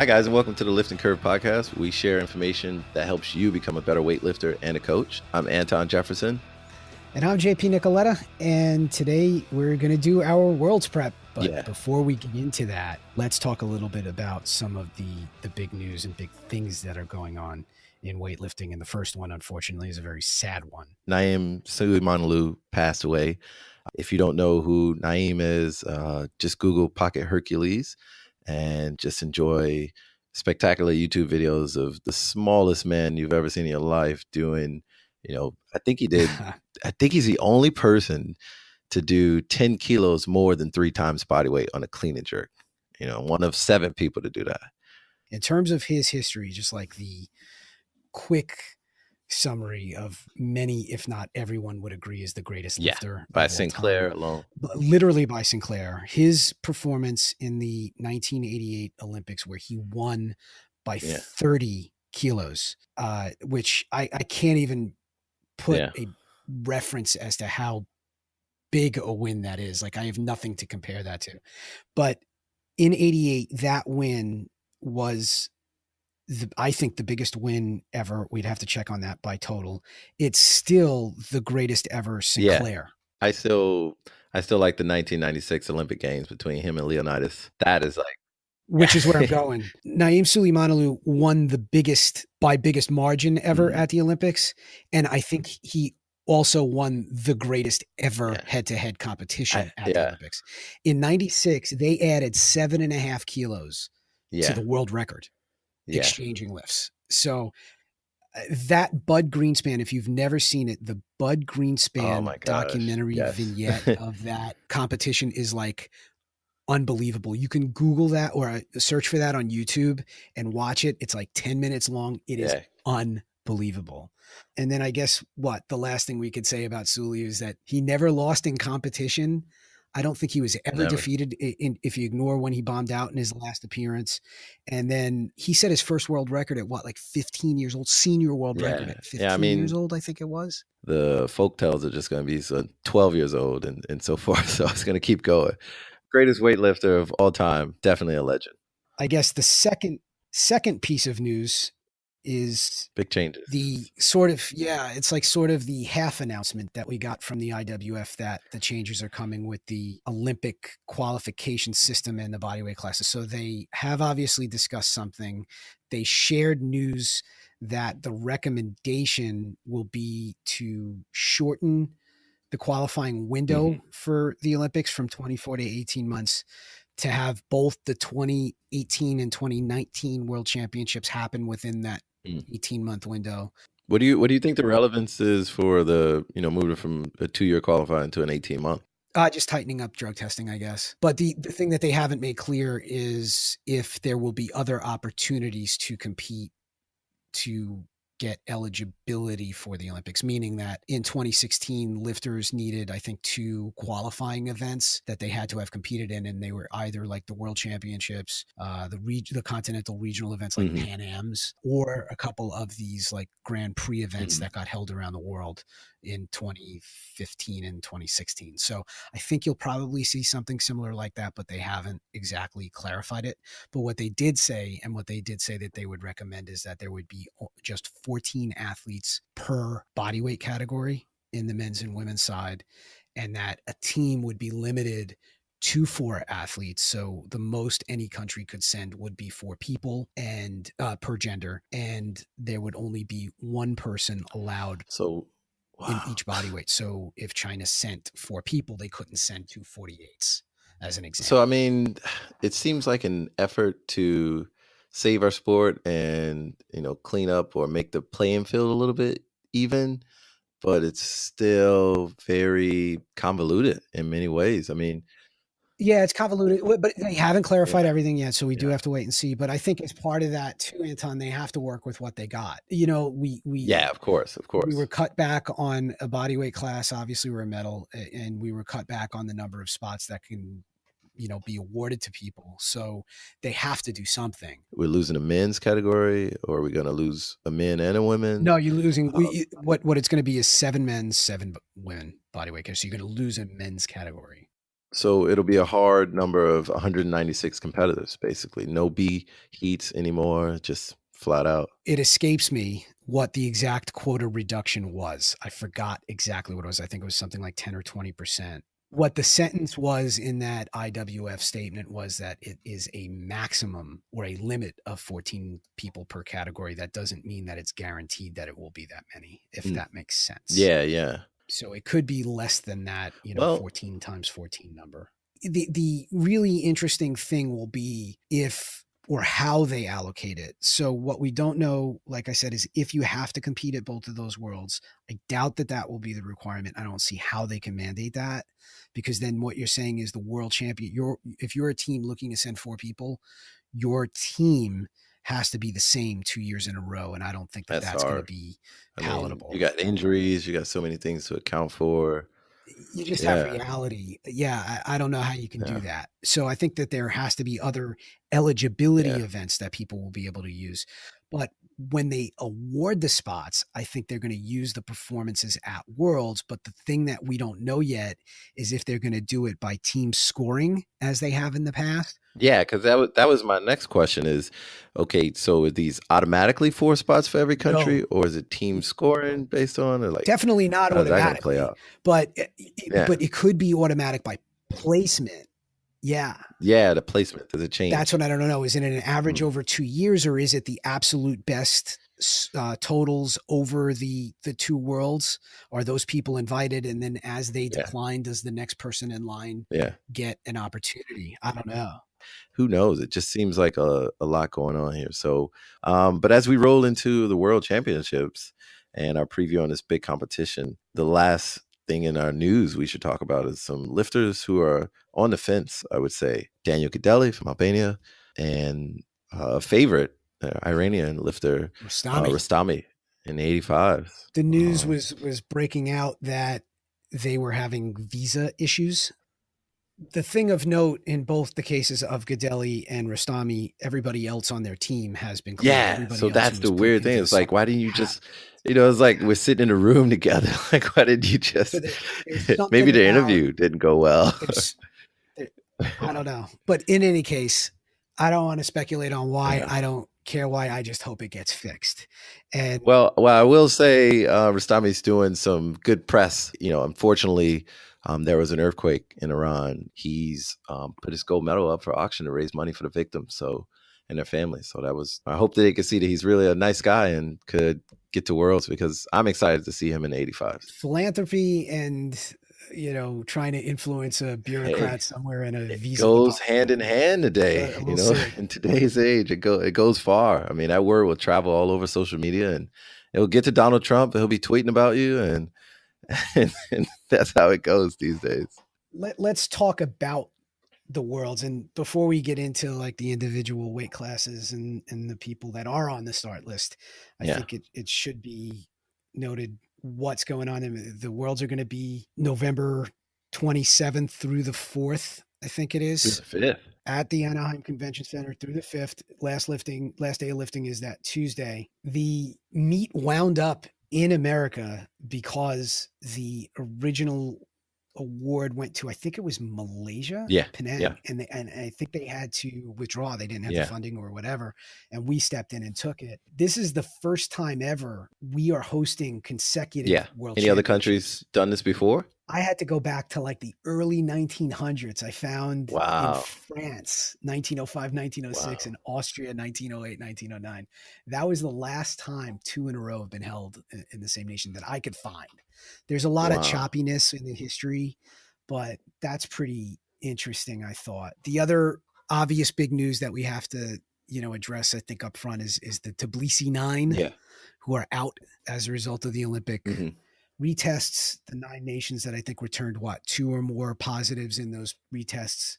Hi, guys, and welcome to the Lift and Curve podcast. We share information that helps you become a better weightlifter and a coach. I'm Anton Jefferson. And I'm JP Nicoletta, and today we're going to do our Worlds Prep. But before we get into that, let's talk a little bit about some of the big news and big things that are going on in weightlifting. And the first one, unfortunately, is a very sad one. Naeem Suleimanoglu passed away. If you don't know who Naeem is, just Google Pocket Hercules and just enjoy spectacular YouTube videos of the smallest man you've ever seen in your life doing, I think he's the only person to do 10 kilos more than 3 times body weight on a clean and jerk. One of 7 people to do that. In terms of his history, just like the quick summary of many, if not everyone would agree is the greatest lifter by Sinclair alone. Literally by Sinclair. His performance in the 1988 Olympics where he won by 30 kilos, which I can't even put a reference as to how big a win that is. Like, I have nothing to compare that to. But in 88, that win was I think the biggest win ever. We'd have to check on that by total. It's still the greatest ever Sinclair. I still like the 1996 Olympic Games between him and Leonidas. That is like, which is where I'm going. Naeem Suleimanoglu won the biggest margin ever at the Olympics. And I think he also won the greatest ever head-to-head competition at the Olympics. In 96, they added 7.5 kilos to the world record. Exchanging lifts. So that Bud Greenspan, if you've never seen it, the Bud Greenspan documentary vignette of that competition is like unbelievable. You can Google that or search for that on YouTube and watch it. It's like 10 minutes long. It is unbelievable. And then I guess the last thing we could say about Suli is that he never lost in competition. I don't think he was ever defeated if you ignore when he bombed out in his last appearance. And then he set his first world record at 15 years old, senior world record at 15 years old, I think it was. The folk tales are just going to be 12 years old and so forth. So it's going to keep going. Greatest weightlifter of all time. Definitely a legend. I guess the second piece of news is big changes. The it's like sort of the half announcement that we got from the IWF that the changes are coming with the Olympic qualification system and the bodyweight classes. So they have obviously discussed something. They shared news that the recommendation will be to shorten the qualifying window for the Olympics from 24 to 18 months to have both the 2018 and 2019 World Championships happen within that 18-month window. What do you think the relevance is for the, moving from a 2-year qualifying to an 18-month? Just tightening up drug testing, I guess. But the thing that they haven't made clear is if there will be other opportunities to compete to get eligibility for the Olympics, meaning that in 2016, lifters needed, I think, 2 qualifying events that they had to have competed in, and they were either like the World Championships, the continental regional events like Pan Ams, or a couple of these like Grand Prix events that got held around the world in 2015 and 2016. So I think you'll probably see something similar like that, but they haven't exactly clarified it. But what they did say that they would recommend is that there would be just 14 athletes per bodyweight category in the men's and women's side, and that a team would be limited to 4 athletes. So the most any country could send would be 4 people and per gender, and there would only be 1 person allowed in each bodyweight. So if China sent 4 people, they couldn't send 2 48s as an example. So, I mean, it seems like an effort to save our sport and, clean up or make the playing field a little bit even, but it's still very convoluted in many ways. I mean, yeah, it's convoluted, but they haven't clarified everything yet. So we do have to wait and see. But I think as part of that too, Anton, they have to work with what they got. Of course. We were cut back on a bodyweight class. Obviously we're a medal, and we were cut back on the number of spots that can, be awarded to people. So they have to do something. We're losing a men's category, or are we going to lose a men and a women? No, you're losing. What it's going to be is 7 men, 7 women bodyweight. So you're going to lose a men's category. So it'll be a hard number of 196 competitors, basically. No B heats anymore, just flat out. It escapes me what the exact quota reduction was. I forgot exactly what it was. I think it was something like 10 or 20%. What the sentence was in that IWF statement was that it is a maximum or a limit of 14 people per category. That doesn't mean that it's guaranteed that it will be that many, if Mm. that makes sense. Yeah, yeah. So it could be less than that, Well, 14 times 14 number. The really interesting thing will be if or how they allocate it. So what we don't know, like I said, is if you have to compete at both of those worlds. I doubt that that will be the requirement. I don't see how they can mandate that, because then what you're saying is the world champion. If you're a team looking to send 4 people, your team has to be the same 2 years in a row, and I don't think that that's that's going to hard. be I mean, palatable. you got injuries, you got so many things to account for. You just have Yeah, reality. Yeah, I don't know how you can yeah, do that. So I think that there has to be other eligibility yeah. events that people will be able to use. But when they award the spots, I think they're going to use the performances at Worlds. But the thing that we don't know yet is if they're going to do it by team scoring as they have in the past. Yeah, because that was my next question is, okay, so are these automatically 4 spots for every country, No, or is it team scoring based on, or like, definitely not how's that going to play automatically, out? but Yeah, but it could be automatic by placement. Yeah. yeah, the placement, does it That's change? what I don't know. Is it an average Mm, over 2 years, or is it the absolute best totals over the 2 worlds? Are those people invited, and then as they yeah, decline, does the next person in line yeah. get an opportunity? I don't know. Who knows? It just seems like a lot going on here. So, but as we roll into the World Championships and our preview on this big competition, the last thing in our news we should talk about is some lifters who are on the fence. I would say Daniel Gadeli from Albania and a favorite Iranian lifter Rostami. Rostami in the 85s. The news was breaking out that they were having visa issues. The thing of note in both the cases of Gadeli and Rostami, everybody else on their team has been cleared. Yeah, Everybody so else who that's was the put weird thing. into the It's like, side why didn't you have. just, it's like we're sitting in a room together. Like, why didn't you So just, there's maybe something the about interview didn't go well. there's there, I don't know, but in any case, I don't want to speculate on why. Yeah. I don't care why. I just hope it gets fixed. And Well, I will say Rastami's doing some good press. Unfortunately, there was an earthquake in Iran. He's put his gold medal up for auction to raise money for the victims, so and their families. So I hope that they could see that he's really a nice guy and could get to Worlds because I'm excited to see him in the 85s. philanthropy and trying to influence a Hey, bureaucrat somewhere in a it visa goes department. hand in hand today. We'll see. In today's age, it goes far. I mean, that word will travel all over social media, and it'll get to Donald Trump. He'll be tweeting about you, and and that's how it goes these days. Let's talk about the worlds, and before we get into like the individual weight classes and the people that are on the start list, I Yeah, think it should be noted what's going on. The worlds are going to be November 27th through the 4th, I think it through is, the fifth. at the Anaheim Convention Center through the 5th. Last day of lifting is that Tuesday. The meet wound up in America because the original award went to, I think it was Malaysia, Yeah, yeah, Penang, and I think they had to withdraw. They didn't have the yeah, funding or whatever, and we stepped in and took it. This is the first time ever we are hosting consecutive yeah. world Any other championships. countries done this before? I had to go back to like the early 1900s. I found in Wow, France 1905, 1906, wow, and Austria 1908, 1909. That was the last time 2 in a row have been held in the same nation that I could find. There's a lot of wow. choppiness in the history, but that's pretty interesting, I thought. The other obvious big news that we have to, address, I think, up front is the Tbilisi Nine, Yeah. who are out as a result of the Olympic Hmm. retests. The 9 nations that I think returned 2 or more positives in those retests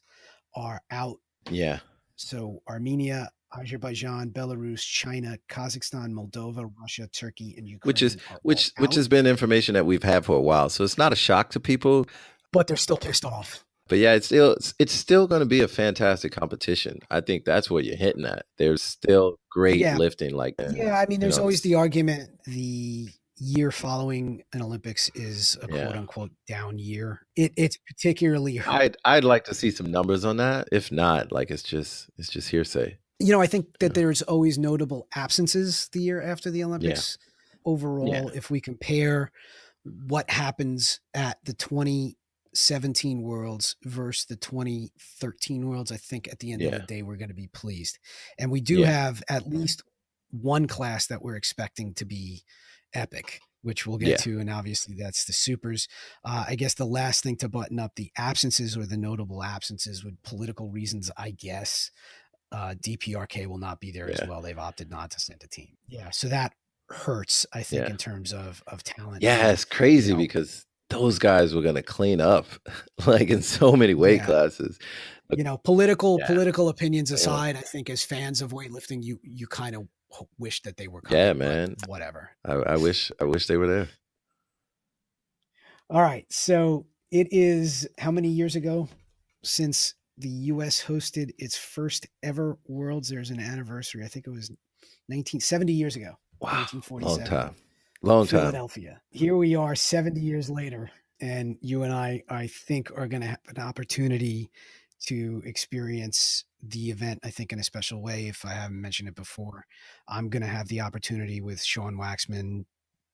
are out. Yeah. So Armenia, Azerbaijan, Belarus, China, Kazakhstan, Moldova, Russia, Turkey, and Which is Ukraine are all which out. has been information that we've had for a while, so it's not a shock to people. But they're still pissed off. But yeah, it's still going to be a fantastic competition. I think that's what you're hitting at. There's still great Yeah. lifting, like Yeah. I mean, there's always this. the argument the year following an Olympics is a quote Yeah. unquote down year. It's particularly, I'd like to see some numbers on that. If not, like it's just hearsay. I think You that know? there's always notable absences the year after the Yeah. Olympics. Yeah. Overall, if we compare what happens at the 2017 Worlds versus the 2013 Worlds, I think at the end of the Yeah. day, we're going to be pleased. And we do Yeah. have at least one class that we're expecting to be epic, which we'll get Yeah. to. And obviously, that's the supers. I guess the last thing to button up the absences or the notable absences with political reasons, I guess. DPRK will not be there as Yeah. well. They've opted not to send a team. Yeah. So that hurts, I think, Yeah. in terms of talent. Yeah, And, it's crazy because those guys were gonna clean up like in so many weight yeah, classes. But yeah, political opinions damn. aside, I think as fans of weightlifting, you kind of wish that they were Yeah, coming, but man. whatever. I wish they were there. All right. So it is how many years ago since the US hosted its first ever Worlds? There's an anniversary. I think it was 1970 years ago, Wow, long 1947, time. Long time. Philadelphia. Here we are 70 years later, and you and I think, are going to have an opportunity to experience the event, I think, in a special way. If I haven't mentioned it before, I'm going to have the opportunity with Sean Waxman,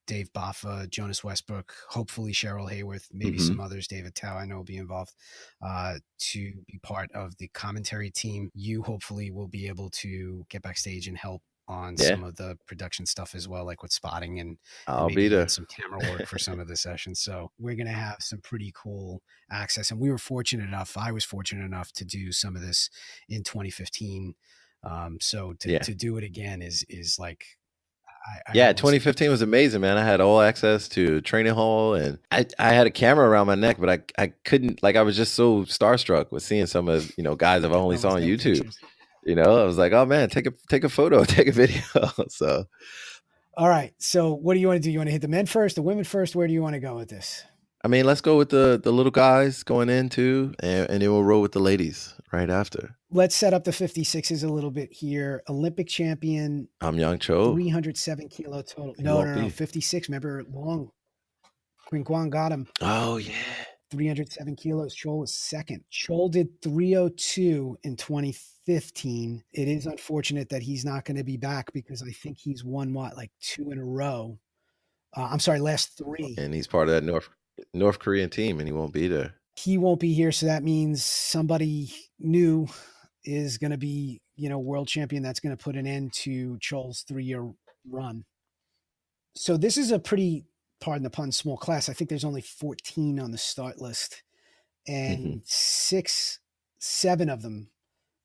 Dave Baffa, Jonas Westbrook, hopefully Cheryl Hayworth, maybe Hmm. some others, David Tao, I know will be involved, to be part of the commentary team. You hopefully will be able to get backstage and help on Yeah, some of the production stuff as well, like with spotting and I'll maybe be even there. some camera work for some of the sessions. So we're going to have some pretty cool access. And we were fortunate enough, I was fortunate enough to do some of this in 2015. So Yeah. to do it again is like, I Yeah, almost, 2015 was amazing, man. I had all access to training hall and I had a camera around my neck, but I couldn't like I was just so starstruck with seeing some of, guys I've only all saw those on damn YouTube. pictures. I was like, "Oh man, take a photo, take a video." So, All right. So what do you want to do? You want to hit the men first, the women first? Where do you want to go with this? I mean, let's go with the little guys going in too, and then we'll roll with the ladies right after. Let's set up the 56s a little bit here. Olympic champion, I'm Young Cho. 307 kilo total. He No, won't no, no. be. 56. Remember, Long. Quinn Guan got him. Oh yeah. 307 kilos. Chol was second. Chol did 302 in 2015. It is unfortunate that he's not going to be back because I think he's won what, like two in a row. I'm sorry, last three. And he's part of that North Korean team, and he won't be there. He won't be here, so that means somebody new is going to be, world champion. That's going to put an end to Chol's 3-year run. So this is a pretty, pardon the pun, small class. I think there's only 14 on the start list, Hmm. and 7 of them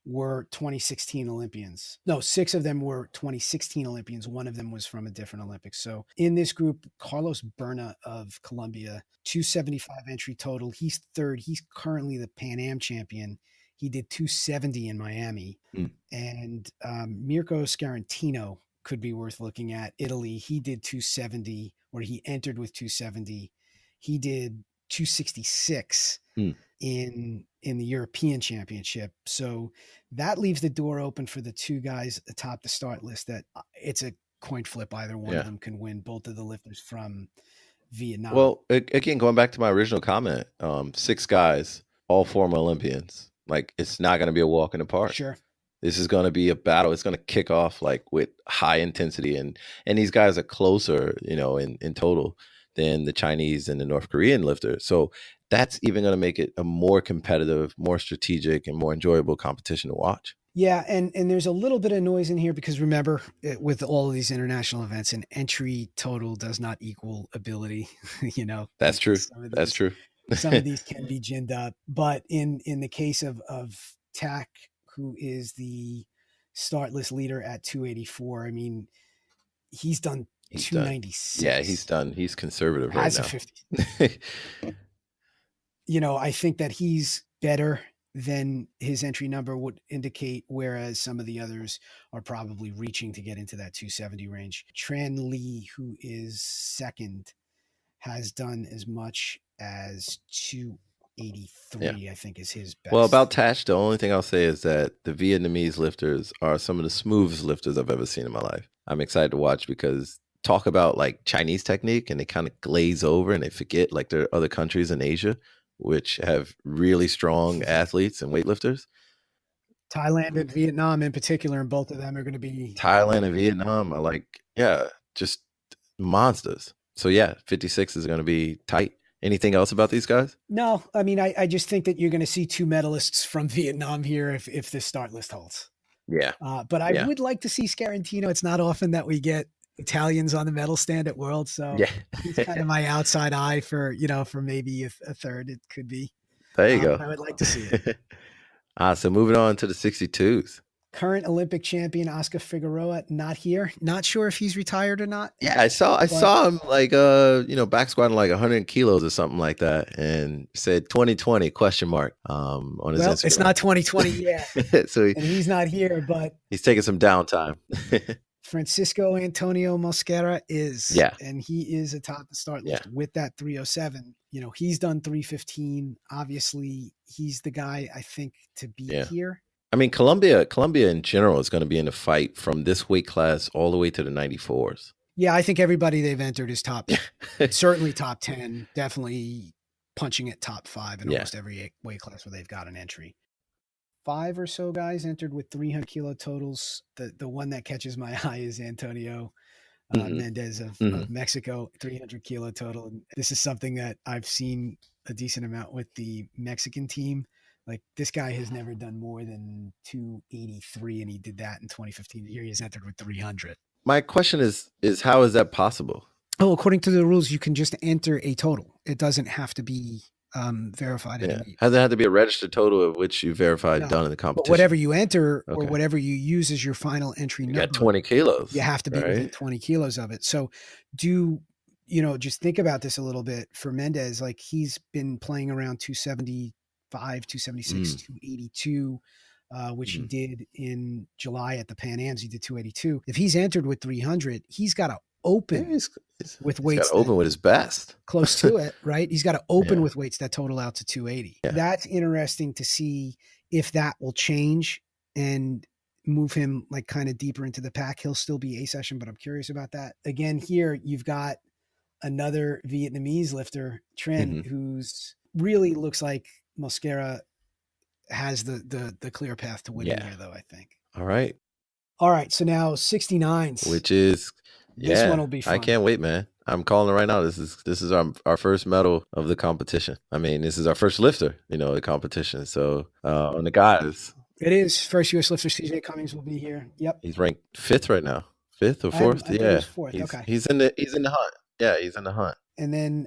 were 2016 Olympians. No, 6 of them were 2016 Olympians. One of them was from a different Olympics. So in this group, Carlos Berna of Colombia, 275 entry total. He's third. He's currently the Pan Am champion. He did 270 in Miami. Mm. And Mirko Scarantino could be worth looking at. Italy, he did 270, or he entered with 270. He did 266 Mm. in the European Championship. So that leaves the door open for the 2 guys atop the start list that it's a coin flip. Either one of them can win. Both of the lifters from Vietnam. Well, again, going back to my original comment, 6 guys, all former Olympians. Like it's not going to be a walk in the park. Sure. This is going to be a battle. It's going to kick off like with high intensity, and these guys are closer, in total than the Chinese and the North Korean lifters. So that's even going to make it a more competitive, more strategic, and more enjoyable competition to watch. Yeah, and there's a little bit of noise in here because remember, with all of these international events, an entry total does not equal ability. That's true. That's These, true. some of these can be ginned up, but in the case of TAC, who is the start list leader at 284, I mean, he's done He's done. 296. Yeah, he's done. He's conservative right As a now. 50. I think that he's better than his entry number would indicate, whereas some of the others are probably reaching to get into that 270 range. Tran Lee, who is second, has done as much as 283, yeah. I think is his best. Well, about Tash, the only thing I'll say is that the Vietnamese lifters are some of the smoothest lifters I've ever seen in my life. I'm excited to watch because talk about like Chinese technique and they kind of glaze over and they forget like there are other countries in Asia which have really strong athletes and weightlifters. Thailand and Vietnam in particular, and both of them are going to be Thailand and Vietnam are like, yeah, just monsters. So yeah, 56 is going to be tight. Anything else about these guys? no. I mean, I just think that you're going to see two medalists from Vietnam here if this start list holds. Yeah. But I Yeah. would like to see Scarantino. It's not often that we get Italians on the medal stand at World, so Yeah. he's kind of my outside eye for for maybe a third. It could be, There you but I would like to see it. go. So moving on to the 62s. Current Olympic champion Oscar Figueroa not here. Not sure if he's retired or not. Yeah, I saw him like back squatting like 100 kilos or something like that, and said 2020 question mark on his Well, Instagram. it's not 2020 yet, So and he's not here. But he's taking some downtime. Francisco Antonio Mosquera is, Yeah. and he is atop the start list with that 307. He's done 315. Obviously, he's the guy I think to beat here. I mean, Colombia in general is going to be in the fight from this weight class all the way to the 94s. Yeah, I think everybody they've entered is top, certainly top 10, definitely punching at top 5 in almost every weight class where they've got an entry. 5 or so guys entered with 300 kilo totals. The one that catches my eye is Antonio Mendez of Mexico, 300 kilo total. And this is something that I've seen a decent amount with the Mexican team. Like, this guy has never done more than 283, and he did that in 2015. Here he has entered with 300. My question is how is that possible? Oh, according to the rules, you can just enter a total. It doesn't have to be verified. Yeah. Hasn't had to be a registered total of which you verified done in the competition. But whatever you enter or whatever you use as your final entry number, got 20 kilos. You have to be within 20 kilos of it. So just think about this a little bit for Mendez. Like, he's been playing around 275, 276, 282, which he did in July at the Pan Ams. He did 282. If he's entered with 300, he's got to open with weights. Open with his best. Close to it, right? He's got to open with weights that total out to 280. Yeah. That's interesting to see if that will change and move him like kind of deeper into the pack. He'll still be a session, but I'm curious about that. Again, here you've got another Vietnamese lifter, Trin, who's really looks like Mosquera has the clear path to winning here, though, I think. All right. So now 69s. Which is this one will be fun. I can't wait, man. I'm calling it right now. This is our first medal of the competition. I mean, this is our first lifter, the competition. So on the guys. It is. First U.S. lifter CJ Cummings will be here. Yep. He's ranked 5th right now. 5th or 4th? Yeah. 4th. Okay. He's in the hunt. Yeah, he's in the hunt. And then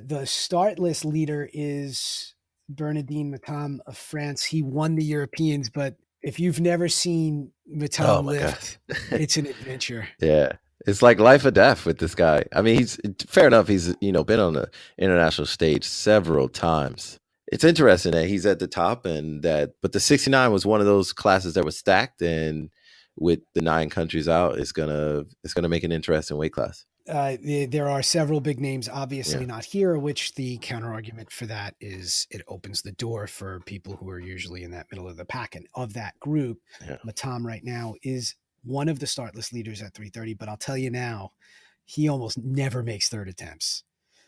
the start list leader is Bernardine Matam of France. He won the Europeans, but if you've never seen Matam lift, it's an adventure. Yeah. It's like life or death with this guy. I mean, he's fair enough. He's, been on the international stage several times. It's interesting that he's at the top but the 69 was one of those classes that was stacked, and with the 9 countries out, it's gonna make an interesting weight class. There are several big names, obviously not here, which the counter argument for that is it opens the door for people who are usually in that middle of the pack. And of that group, Matam right now is one of the start list leaders at 330, but I'll tell you now, he almost never makes third attempts.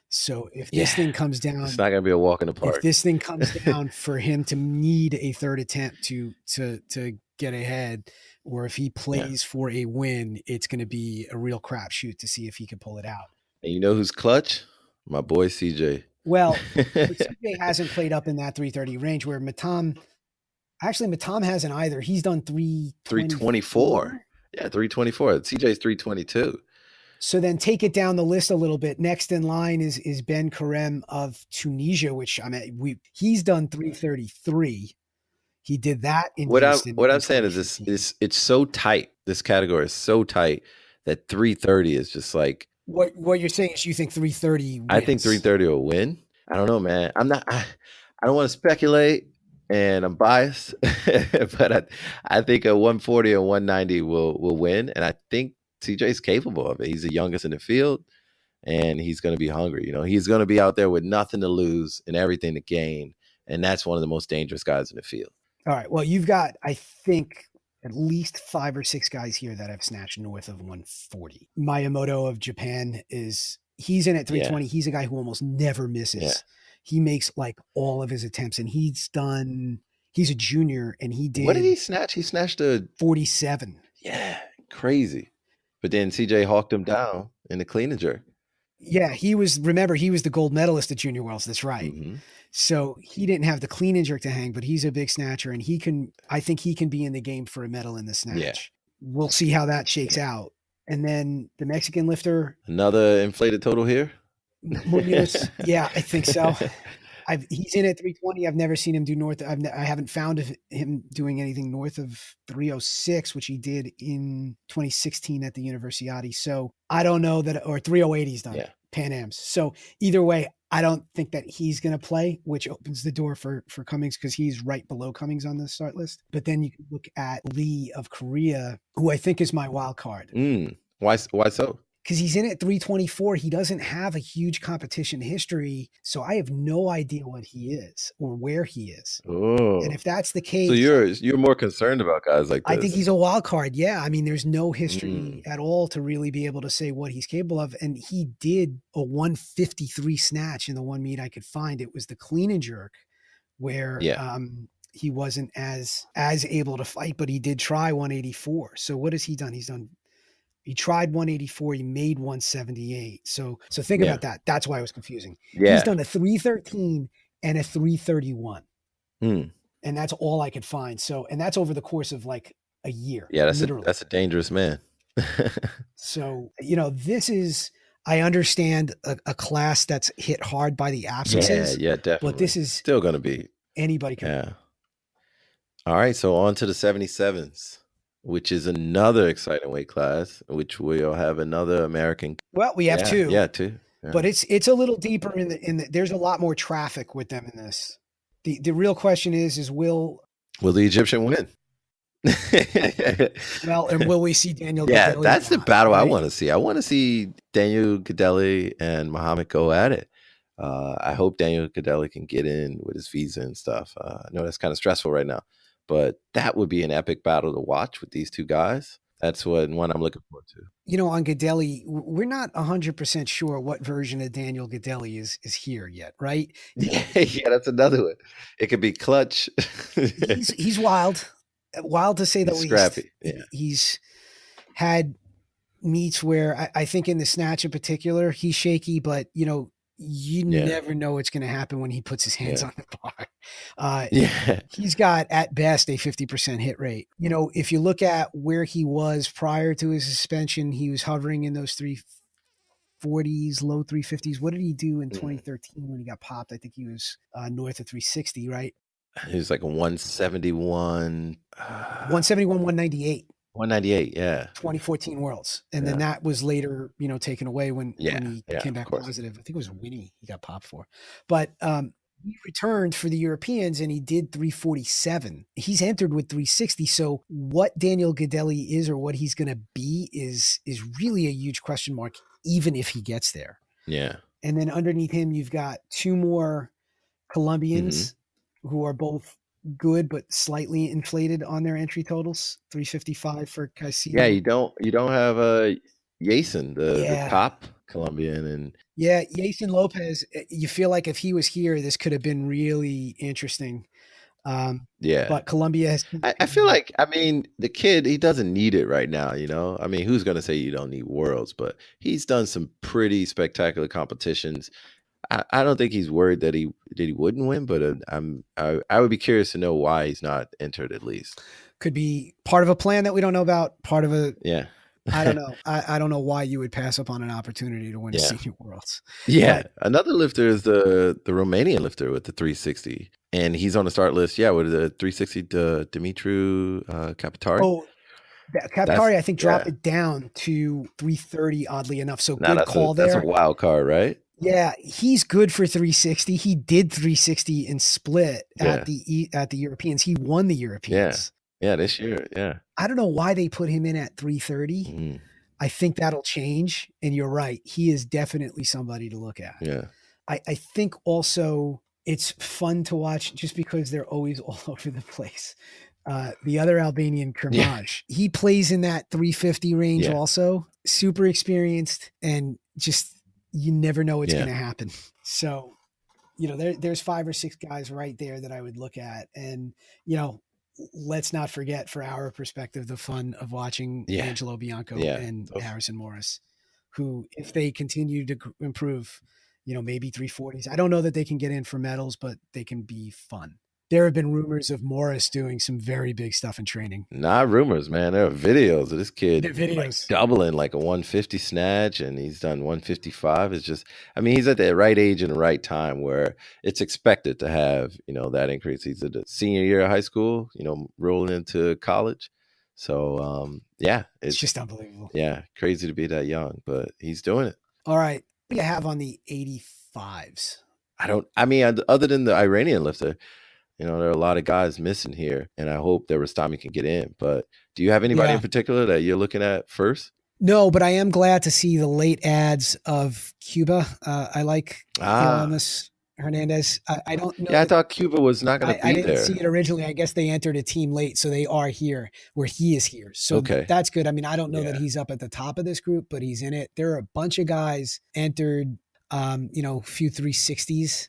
So if this thing comes down, it's not going to be a walk in the park. If this thing comes down for him to need a third attempt to get ahead, or if he plays for a win, it's going to be a real crapshoot to see if he can pull it out. And you know who's clutch? My boy CJ. Well, CJ hasn't played up in that 330 range, where Matam hasn't either. He's done 324. Yeah, 324. CJ's 322. So then take it down the list a little bit. Next in line is Ben Karem of Tunisia, which he's done 333. He did that in what I'm saying is it's so tight. This category is so tight that 330 is just like what you're saying is you think 330 wins. I think 330 will win. I don't know, man. I don't want to speculate, and I'm biased, but I think a 140 or 190 will win, and I think CJ's capable of it. He's the youngest in the field, and he's going to be hungry. He's going to be out there with nothing to lose and everything to gain, and that's one of the most dangerous guys in the field. All right. Well, you've got, I think, at least 5 or 6 guys here that have snatched north of 140. Miyamoto of Japan he's in at 320. He's a guy who almost never misses. Yeah. He makes like all of his attempts, and he's a junior, and he did. What did he snatch? He snatched a 47. Yeah, crazy. But then CJ hawked him down in the clean and jerk. Yeah, he was the gold medalist at Junior Worlds. That's right. Mm-hmm. So he didn't have the clean and jerk to hang, but he's a big snatcher, and I think he can be in the game for a medal in the snatch. Yeah. We'll see how that shakes out. And then the Mexican lifter. Another inflated total here? Munoz, yeah, I think so. He's in at 320. I've never seen him do north. I haven't found him doing anything north of 306, which he did in 2016 at the Universiade. So I don't know that, or 308 he's done. Pan Ams. So either way, I don't think that he's going to play, which opens the door for Cummings because he's right below Cummings on the start list. But then you can look at Lee of Korea, who I think is my wild card. Why so? Because he's in at 324. He doesn't have a huge competition history. So I have no idea what he is or where he is. Oh. And if that's the case. So you're more concerned about guys like this. I think he's a wild card. Yeah. I mean, there's no history at all to really be able to say what he's capable of. And he did a 153 snatch in the one meet I could find. It was the clean and jerk where he wasn't as able to fight, but he did try 184. So what has he done? He tried 184. He made 178. So think about that. That's why it was confusing. Yeah. He's done a 313 and a 331. And that's all I could find. So, and that's over the course of like a year. Yeah, that's a dangerous man. So, I understand a class that's hit hard by the absences. Yeah, definitely. But this is still going to be. Anybody can. Yeah. All right. So on to the 77s. Which is another exciting weight class, which we'll have another American. Well, we have two. Yeah, two. Yeah. But it's a little deeper in the there's a lot more traffic with them in this. The real question is will the Egyptian win? Well, and will we see Daniel Gadelli? Yeah, that's the battle I want to see. I want to see Daniel Gadelli and Muhammad go at it. I hope Daniel Gadelli can get in with his visa and stuff. I know that's kind of stressful right now. But that would be an epic battle to watch with these two guys. That's one I'm looking forward to. On Gadelli, we're not 100% sure what version of Daniel Gadelli is here yet, right? Yeah, that's another one. It could be clutch. He's wild to say the least. Scrappy. Yeah. He's had meets where I think in the snatch in particular, he's shaky, but you never know what's going to happen when he puts his hands on the bar. He's got at best a 50% hit rate. If you look at where he was prior to his suspension, he was hovering in those 340s, low 350s. What did he do in 2013 when he got popped? I think he was north of 360, right? He was like a 171. 171, 198. 198, yeah. 2014 Worlds. And then that was later, taken away when he came back positive. I think it was Winnie he got popped for. But he returned for the Europeans and he did 347. He's entered with 360. So what Daniel Gadelli is or what he's going to be is really a huge question mark, even if he gets there. Yeah. And then underneath him, you've got two more Colombians who are both good but slightly inflated on their entry totals. 355 for Caicedo. Yeah, you don't have Yason, the top Colombian, and Yason Lopez. You feel like if he was here, this could have been really interesting. But Colombia has. I feel like the kid, he doesn't need it right now. Who's going to say you don't need Worlds? But he's done some pretty spectacular competitions. I don't think he's worried that he wouldn't win, but I would be curious to know why he's not entered at least. Could be part of a plan that we don't know about. Part of a I don't know. I don't know why you would pass up on an opportunity to win a senior Worlds. Yeah, but another lifter is the Romanian lifter with the 360, and he's on the start list. Yeah, with the 360, Dumitru Capitari. Oh. Capitari, I think, dropped it down to 330, oddly enough. So good call there. That's a wild card, right? Yeah, he's good for 360. He did 360 in split at the Europeans. He won the Europeans. Yeah, this year. Yeah. I don't know why they put him in at 330. I think that'll change. And you're right. He is definitely somebody to look at. Yeah. I think also it's fun to watch just because they're always all over the place. The other Albanian, Yeah. Kermaj, he plays in that 350 range Yeah. also. Super experienced, and just you never know what's going Yeah. to happen. So, there's 5 or 6 guys right there that I would look at, and you know, let's not forget, for our perspective, the fun of watching Yeah. Angelo Bianco Yeah. and Harrison Morris, who, if they continue to improve, maybe 340s. I don't know that they can get in for medals, but they can be fun. There have been rumors of Morris doing some very big stuff in training. Not rumors, man. There are videos of this The kid like videos. doubling like a 150 snatch, and he's done 155. It's just, I mean, he's at the right age and the right time where it's expected to have, that increase. He's at the senior year of high school, rolling into college. So, yeah, It's just unbelievable. crazy to be that young, but he's doing it. All right. What do you have on the 85s? I mean, other than the Iranian lifter, there are a lot of guys missing here, and I hope that Rastami can get in. But do you have anybody in Yeah. particular that you're looking at first? No, but I am glad to see the late ads of Cuba. I like Ah, Hieronymus Hernandez. I don't know yeah, I that thought Cuba was not going to I be didn't see there. it originally. I guess they entered a team late, so they are here where he is here. So Okay. that's good. I mean, I don't know that Yeah. he's up at the top of this group, but he's in it. There are a bunch of guys entered, a few 360s,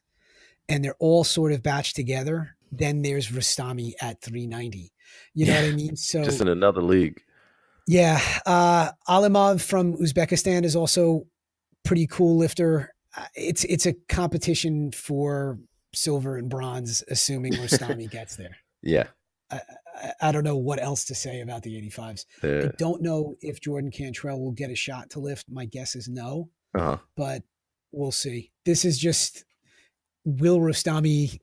and they're all sort of batched together. Then there's Rastami at 390. You know Yeah. what I mean? Just So in another league. yeah, Alimov from Uzbekistan is also pretty cool lifter. It's a competition for silver and bronze, assuming Rostami gets there. Yeah. I don't know what else to say about the 85s. I The don't know if Jordan Cantrell will get a shot to lift. My guess is no, uh but we'll see. This is just, will Rostami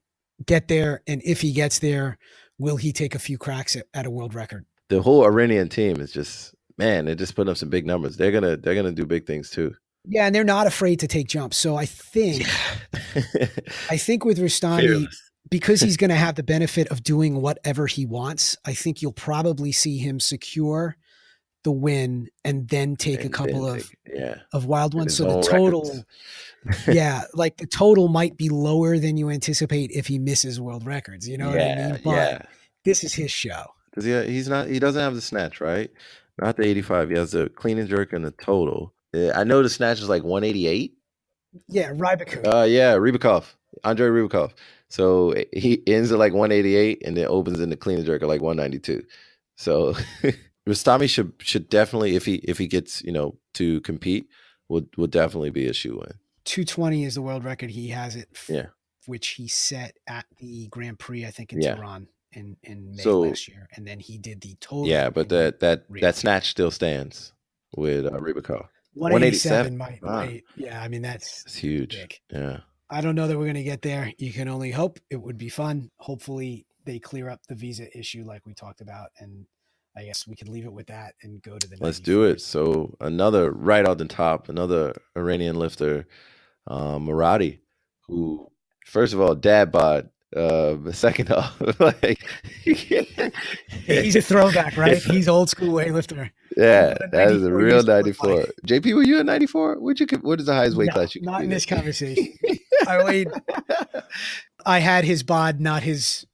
get there? And if he gets there, will he take a few cracks at a world record? the whole Iranian team is just, man, they just put up some big numbers. They're gonna do big things too. Yeah, and they're not afraid to take jumps. So I think Yeah. with Rustami, Fearless. because he's going to have the benefit of doing whatever he wants, I think you'll probably see him secure the win and then take a And then couple take, yeah, of wild and ones. his So the own records. total, yeah, like the total might be lower than you anticipate if he misses world records. You know what I Yeah, mean? But yeah. this is his show. Because he's not, he doesn't have the snatch, right? Not the 85. He has the clean and jerk and the total. I know the snatch is like 188. Yeah, Rybaku. Yeah, Rybakov, Andrei Rybakov. So he ends at like 188 and then opens in the clean and jerk at like 192. So Rustami should definitely, if he gets to compete, would definitely be a shoe in. 220 is the world record. He has it, Yeah, which he set at the Grand Prix, I think, in yeah. Tehran in May So last year. And then he did the total yeah, but in that Rio. snatch still stands with Rybakov. 187 might, Wow, yeah, I mean, that's that's huge. big. Yeah. I don't know that we're going to get there. You can only hope. It would be fun. Hopefully they clear up the visa issue like we talked about. And I guess we can leave it with that and go to the Let's do it. 94s. So another right out the top, another Iranian lifter, Maradi, who first of all dad bod, second off, like He's a throwback, right? He's old school weightlifter. yeah, What a that is a 94 real used to look 94. like. JP, were you a 94? What is the highest weight No, class you not in competed this conversation. I had his bod, not his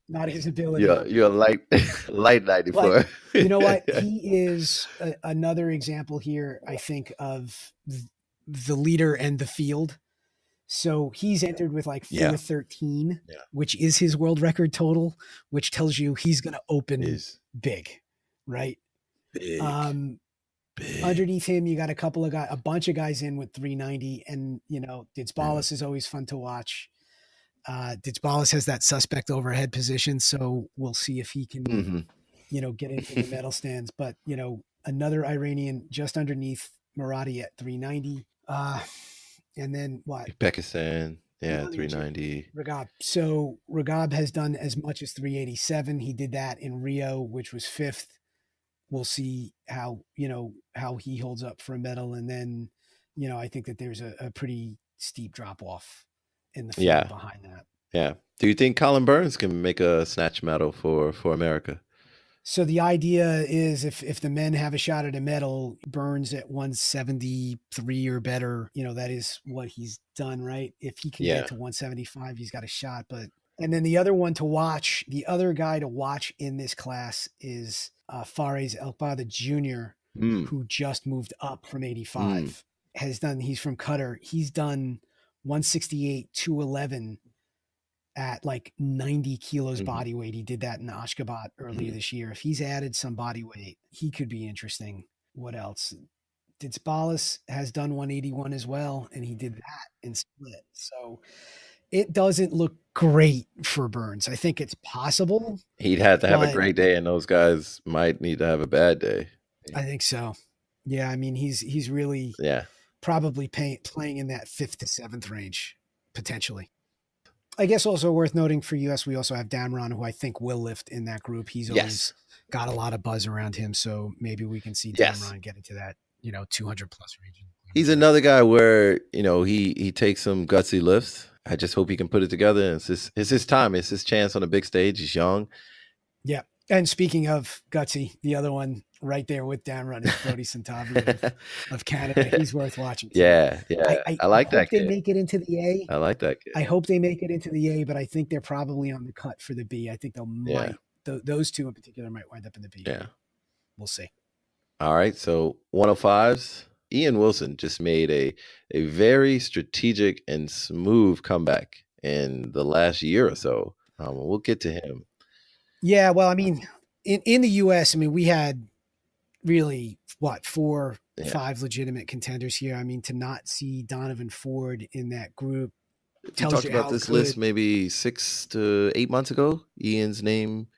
ability. You're light light 94. But you know what? He is another example here, I think, of the leader and the field. So he's entered with like Yeah. 413, Yeah. which is his world record total, which tells you he's going to open Is big, right? big. Big. Underneath him, you got a bunch of guys in with 390, and Ditzbalis is always fun to watch. Ditzbalis has that suspect overhead position, so we'll see if he can, get into the medal stands. But another Iranian just underneath Maradi at 390, and then what? Uzbekistan, yeah, 390. Ragab. So Ragab has done as much as 387. He did that in Rio, which was 5th. We'll see how he holds up for a medal. And then, I think that there's a pretty steep drop off in the field behind that. Yeah. Do you think Colin Burns can make a snatch medal for America? So the idea is if the men have a shot at a medal, Burns at 173 or better, that is what he's done, right? If he can get to 175, he's got a shot. But And then the other one to watch, the other guy to watch in this class is Fares Elpada Jr., Mm, who just moved up from mm, 85. He's from Qatar. He's done 168, 211 at like 90 kilos mm, body weight. He did that in Ashgabat earlier mm. this year. If he's added some body weight, he could be interesting. What else? Ditsbalis has done 181 as well, and he did that in split. So it doesn't look great for Burns. I think it's possible, He'd have to have a but great day, and those guys might need to have a bad day. I think so. Yeah, I mean he's really Yeah. probably playing in that fifth to seventh range potentially. I guess also worth noting for us, we also have Damron, who I think will lift in that group. He's always Yes. got a lot of buzz around him, so maybe we can see Yes. Damron get into that 200 plus region. He's another guy where he takes some gutsy lifts. I just hope he can put it together. And it's his time. It's his chance on the big stage. He's young. Yeah. And speaking of gutsy, the other one right there with Damron is Brody Santavia of Canada. He's worth watching too. Yeah, yeah. I I like hope that they kid. make it into the A. I like that kid. I hope they make it into the A, but I think they're probably on the cut for the B. I think Yeah, those two in particular might wind up in the B. yeah. We'll see. All right. So 105s. Ian Wilson just made a very strategic and smooth comeback in the last year or so. We'll get to him. Yeah, well, I mean, in the US, I mean, we had really what, four, Yeah. five legitimate contenders here. I mean, to not see Donovan Ford in that group If you tells talked you about how this list good. maybe 6 to 8 months ago, Ian's name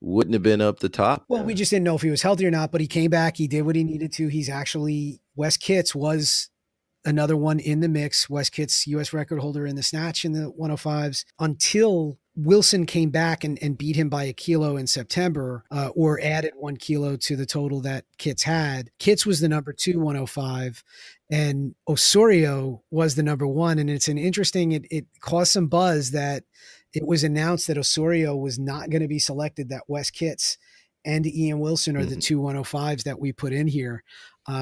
wouldn't have been up the top. Well, we just didn't know if he was healthy or not, but he came back. He did what he needed to. He's actually Wes Kitts was another one in the mix. Wes Kitts, U.S. record holder in the snatch in the 105s until Wilson came back and beat him by a kilo in September, or added 1 kilo to the total that Kitts had. Kitts was the number 2 105, and Osorio was the number 1. And it's an interesting, it caused some buzz that it was announced that Osorio was not going to be selected, that Wes Kitts and Ian Wilson are the Mhm. 2 105s that we put in here.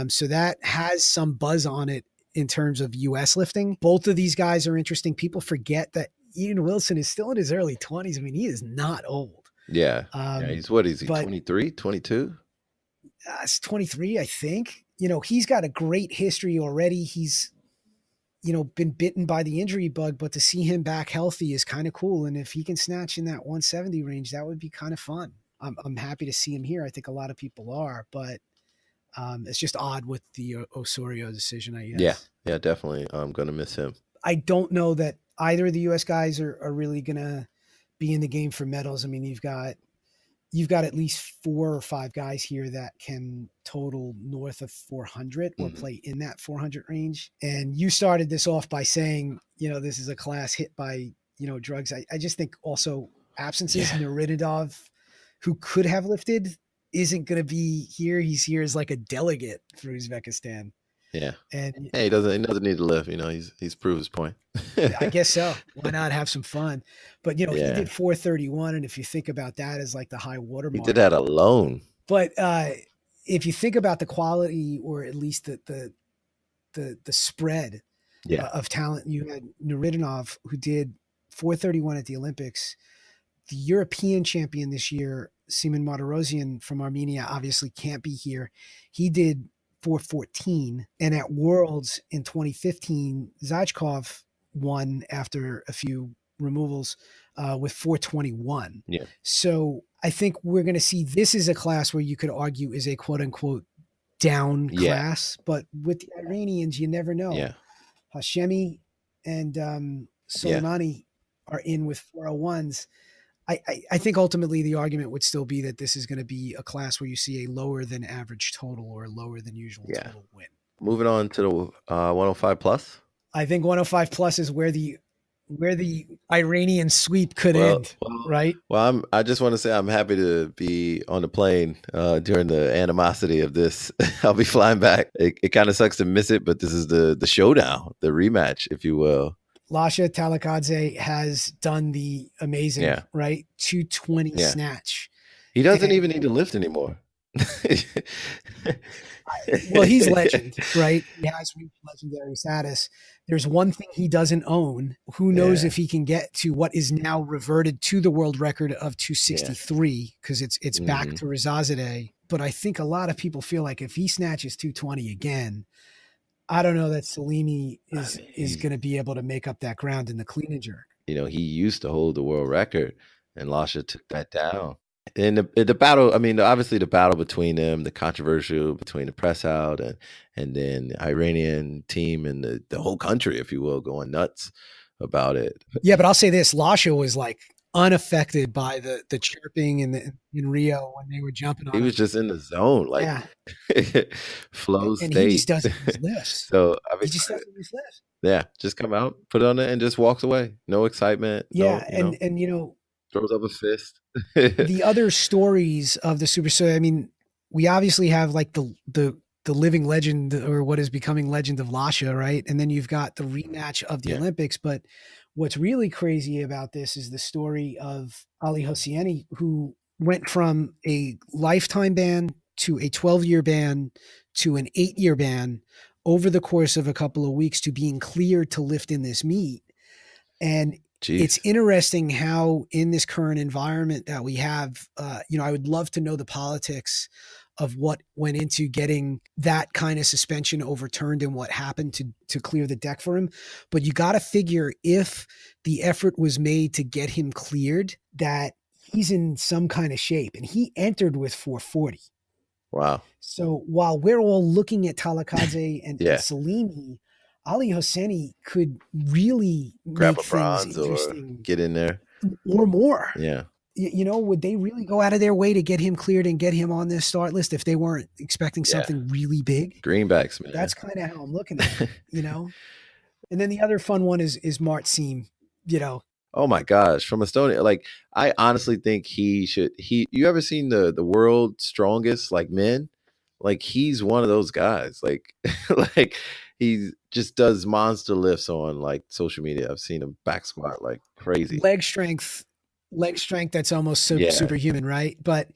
So that has some buzz on it in terms of US lifting. Both of these guys are interesting. People forget that Ian Wilson is still in his early 20s. I mean, he is not old. Yeah. Yeah. Um, He's what is he? but 23, 22? it's 23, I think. He's got a great history already. He's, been bitten by the injury bug, but to see him back healthy is kind of cool. And if he can snatch in that 170 range, that would be kind of fun. I'm happy to see him here. I think a lot of people are, but it's just odd with the Osorio decision, I Yeah. guess. Yeah, definitely. I'm gonna miss him. I don't know that either of the US guys are really going to be in the game for medals. I mean, you've got at least 4 or 5 guys here that can total north of 400 or Mhm. play in that 400 range. And you started this off by saying, this is a class hit by, drugs. I just think also absences. Yeah. Nuridinov, who could have lifted, isn't going to be here. He's here as like a delegate for Uzbekistan. Yeah. And Hey, he doesn't need to live. He's proved his point. I guess so. Why not have some fun? But he Yeah. did 431, and if you think about that as like the high He did watermark. that alone. But if you think about the quality, or at least the spread Yeah. of talent, you had Nuridinov, who did 431 at the Olympics. The European champion this year, Seaman Martirosyan from Armenia, obviously can't be here. He did 414. And at Worlds in 2015, Zajkov won after a few removals with 421. Yeah. So I think we're going to see, this is a class where you could argue is a quote unquote down Yeah. class. But with the Iranians, you never know. Yeah. Hashemi and Yeah. Soleimani are in with 401s. I think ultimately the argument would still be that this is going to be a class where you see a lower than average total or lower than usual Yeah. total win. Moving on to the 105 plus. I think 105 plus is where the Iranian sweep could Well, end, right? well, I just want to say I'm happy to be on the plane during the animosity of this. I'll be flying back. It kind of sucks to miss it, but this is the showdown, the rematch, if you will. Lasha Talakadze has done the amazing, Yeah. right? 220 Yeah. snatch. He doesn't And even need to lift anymore. Well, he's legend, right? He has reached legendary status. There's one thing he doesn't own. Who knows Yeah, if he can get to what is now reverted to the world record of yeah. 263 because it's back Hmm. to Rezazadeh. But I think a lot of people feel like if he snatches 220 again, I don't know that Salimi I is mean, is going to be able to make up that ground in the clean and jerk. he used to hold the world record, and Lasha took that down. And the battle, I mean, obviously the battle between them, the controversial between the press out and then the Iranian team and the whole country, if you will, going nuts about it. Yeah, but I'll say this: Lasha was like unaffected by the chirping in Rio when they were jumping He on was him. just in the zone, like Yeah, flow and he state. just doesn't use lifts. So I'm He just excited. doesn't use lifts. Yeah, just come out, put it on it, and just walks away. No excitement. No, Yeah, and throws up a fist. the other stories of the Super Soy. I mean, we obviously have like the living legend or what is becoming legend of Lasha, right? And then you've got the rematch of the Yeah. Olympics. But what's really crazy about this is the story of Ali Hosseini, who went from a lifetime ban to a 12-year ban to an 8-year ban over the course of a couple of weeks to being cleared to lift in this meet. And it's Jeez. interesting how in this current environment that we have, I would love to know the politics of what went into getting that kind of suspension overturned and what happened to clear the deck for him. But you got to figure if the effort was made to get him cleared, that he's in some kind of shape. And he entered with 440. Wow. So while we're all looking at Talakadze and Yeah. Salimi, Ali Hosseini could really Grab make a things bronze or interesting get in there. or more. Yeah. Would they really go out of their way to get him cleared and get him on this start list if they weren't expecting Yeah. something really big? Greenbacks, That's man. kind of how I'm looking at it. And then the other fun one is Mart Seam, you know. Oh my gosh, from Estonia. Like I honestly think you ever seen the world strongest like men? Like he's one of those guys. Like like he just does monster lifts on like social media. I've seen him back squat like crazy. leg strength, leg strength that's almost Yeah. superhuman, right? But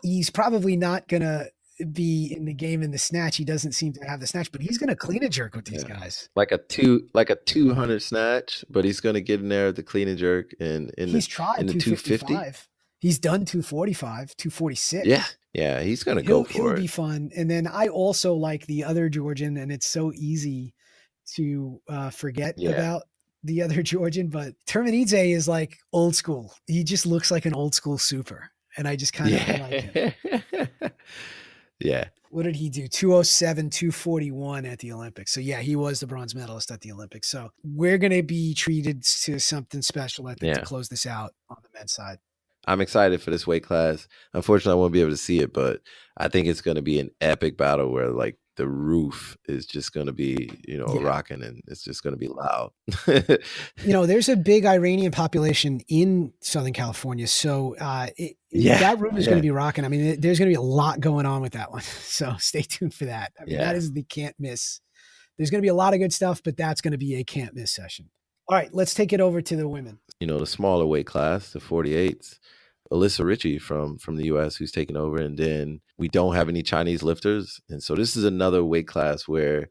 he's probably not gonna be in the game in the snatch. He doesn't seem to have the snatch, but he's gonna clean a jerk with these Yeah. guys. Like a 200 snatch, but he's gonna get in there at the clean and jerk and He's in tried the 250. 255. He's done 245, Yeah. 246. Yeah, he's gonna go He'll for it. be fun. And then I also like the other Georgian, and it's so easy to forget Yeah. about the other Georgian, but Terminidze is like old school. He just looks like an old school super. And I like him. Yeah. Yeah. What did he do? 207, 241 at the Olympics. So yeah, he was the bronze medalist at the Olympics. So we're going to be treated to something special, I think, to Yeah. close this out on the men's side. I'm excited for this weight class. Unfortunately, I won't be able to see it, but I think it's going to be an epic battle where like the roof is just going to be, Yeah. rocking and it's just going to be loud. There's a big Iranian population in Southern California. So Yeah. that room is going to Yeah. be rocking. I mean, there's going to be a lot going on with that one. So stay tuned for that. I mean, that Yeah. is the can't miss. There's going to be a lot of good stuff, but that's going to be a can't miss session. All right, let's take it over to the women. The smaller weight class, the 48s. Alyssa Ritchie from the US who's taking over, and then we don't have any Chinese lifters. And so this is another weight class where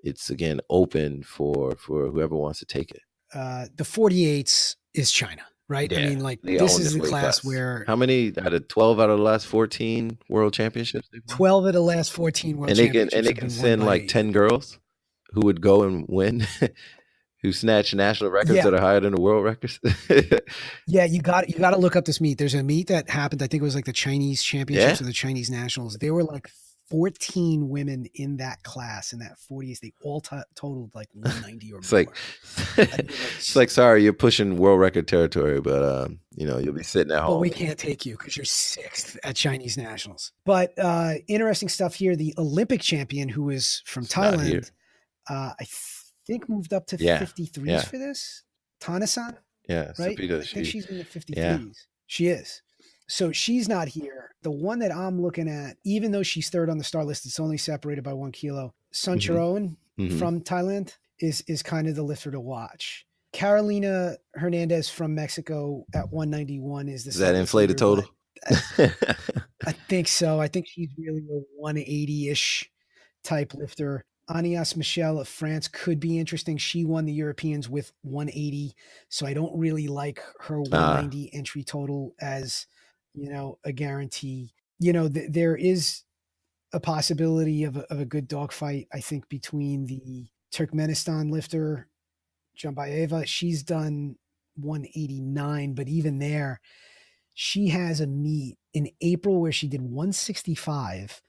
it's again open for whoever wants to take it. The 48s is China, right? I Yeah, mean, like they this own is this the weight class class. where How many out of 12 out of the last 14 world championships they've won? 12 of the last 14 world And championships they have can been won send like by 10 girls who would go and win, who snatch national records yeah. that are higher than the world records. Yeah, you got to look up this meet. There's a meet that happened. I think it was like the Chinese Yeah. championships or the Chinese nationals. There were like 14 women in that class in that 40s. They all totaled like 190 or It's more. like it's like, sorry, you're pushing world record territory, but you'll be sitting at home. But we can't take you because you're sixth at Chinese nationals. But interesting stuff here. The Olympic champion, who is from It's not here. Thailand, I think moved up to Yeah. 53s Yeah. for this. Tanasan, Yeah. right? Sapita, I think she's in the 53s. Yeah. She is. So she's not here. The one that I'm looking at, even though she's third on the star list, it's only separated by 1 kilo. Suncharoen from Thailand is kind of the lifter to watch. Carolina Hernandez from Mexico at 191 is the Is that inflated leader, total? I think so. I think she's really a 180-ish type lifter. Anias Michel of France could be interesting. She won the Europeans with 180, so I don't really like her Ah, 190 entry total as, a guarantee. There is a possibility of a good dogfight, I think, between the Turkmenistan lifter Jambayeva. She's done 189, but even there, she has a meet in April where she did 165,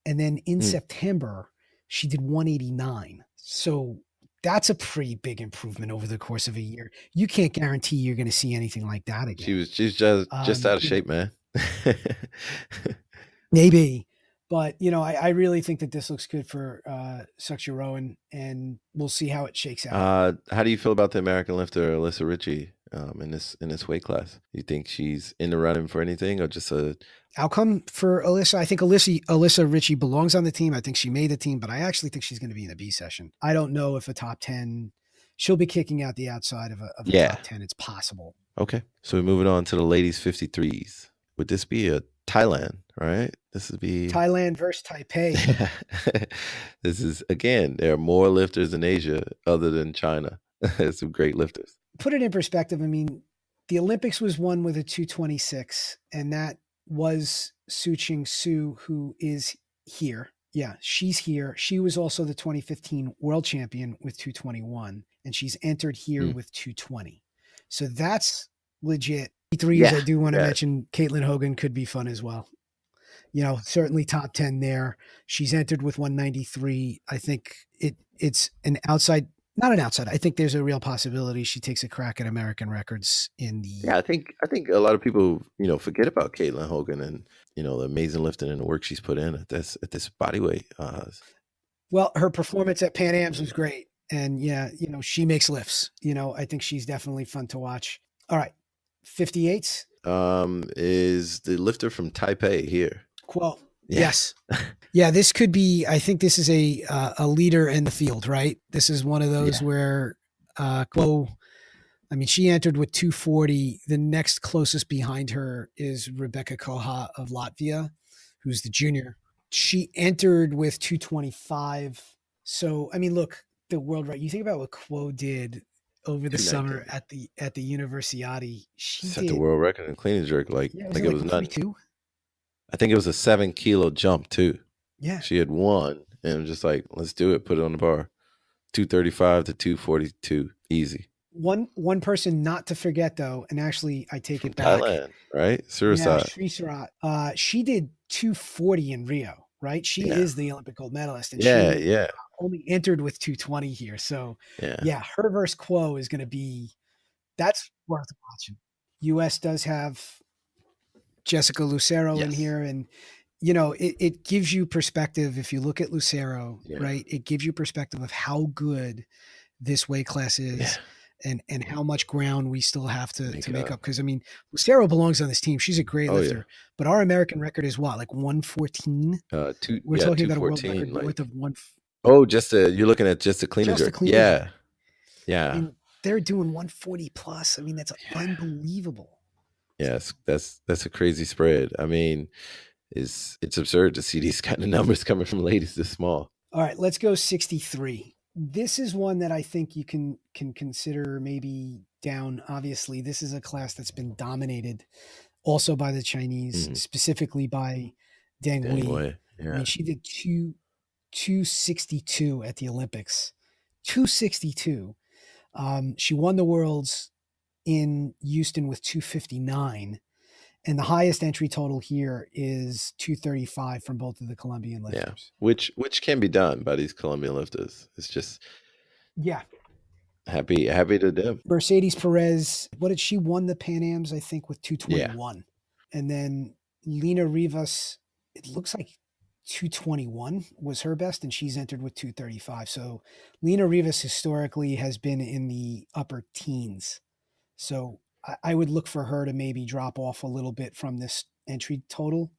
and then in mm. September she did 189. So that's a pretty big improvement over the course of a year. You can't guarantee you're going to see anything like that again. She's just out of shape, man. Maybe, but I really think that this looks good for Saoirse Rowan, and we'll see how it shakes out. How do you feel about the American lifter Alyssa Ritchie in this weight class? You think she's in the running for anything, or just a Outcome for Alyssa, I think Alyssa Ritchie belongs on the team. I think she made the team, but I actually think she's going to be in a B session. I don't know if a top 10, she'll be kicking out the outside of a yeah? top 10. It's possible. Okay, so we're moving on to the ladies 53s. Would this be a Thailand? Right, this would be Thailand versus Taipei. this is again. There are more lifters in Asia other than China. Some great lifters. Put it in perspective. I mean, the Olympics was won with a 226, and that was Su Ching Su, who is here. Yeah, she's here. She was also the 2015 world champion with 221, and she's entered here Mm. with 220. So that's legit. Threes, Yeah, I do want to yeah, mention Caitlin Hogan could be fun as well. Certainly top 10 there. She's entered with 193. I think it's an outside, not an outside. I think there's a real possibility she takes a crack at American records in the. yeah. I think a lot of people forget about Caitlin Hogan and the amazing lifting and the work she's put in at this body weight. Well, her performance at Pan Am's was great. And yeah, she makes lifts. I think she's definitely fun to watch. All right. 58s. Is the lifter from Taipei here? Quote. Yeah, Yes. Yeah, this could be. I think this is a leader in the field, right? This is one of those yeah. where Quo. I mean, she entered with 240. The next closest behind her is Rebecca Koha of Latvia, who's the junior. She entered with 225. So, I mean, look, the world, right? You think about what Quo did over the summer 219. at the Universiadi. She Set the did, world record in clean and jerk yeah, was like it it like was nothing. 142? I think it was a 7 kilo jump too. Yeah. She had won, and I'm just like, let's do it. Put it on the bar. 235 to 242, easy. One person not to forget though, and actually I take From it back. Thailand, right? Yeah, Suicide. Sri Sarat. She did 240 in Rio, right? She Yeah, is the Olympic gold medalist, and yeah, she yeah, only entered with 220 here. So, yeah. yeah, her versus Quo is going to be that's worth watching. US does have Jessica Lucero in Yes, here, and it gives you perspective if you look at Lucero, yeah, right? It gives you perspective of how good this weight class yeah. is and how much ground we still have to Make make up. Because I mean, Lucero belongs on this team. She's a great oh yeah. lifter, but our American record is what, like 114? We're talking Two about a world fourteen. record Like north of one, oh, you're looking at just the clean and just a jerk. clean and jerk. Yeah, yeah, And they're doing 140 plus. I mean, that's yeah. unbelievable. Yes, that's a crazy spread. I mean, it's absurd to see these kind of numbers coming from ladies this small. All right, let's go 63. This is one that I think you can consider maybe down. Obviously, this is a class that's been dominated also by the Chinese, Mm, specifically by Deng dang Hui. way. I Yeah, mean, she did 262 at the Olympics. 262. She won the worlds in Houston with 259. And the highest entry total here is 235 from both of the Colombian yeah. lifters. Which can be done by these Colombian lifters. It's just Yeah. happy to them. Mercedes Perez, what did she won the Pan Ams, I think, with Yeah, 221. And then Lena Rivas, it looks like 221 was her best, and she's entered with 235. So Lena Rivas historically has been in the upper teens. So I would look for her to maybe drop off a little bit from this entry total,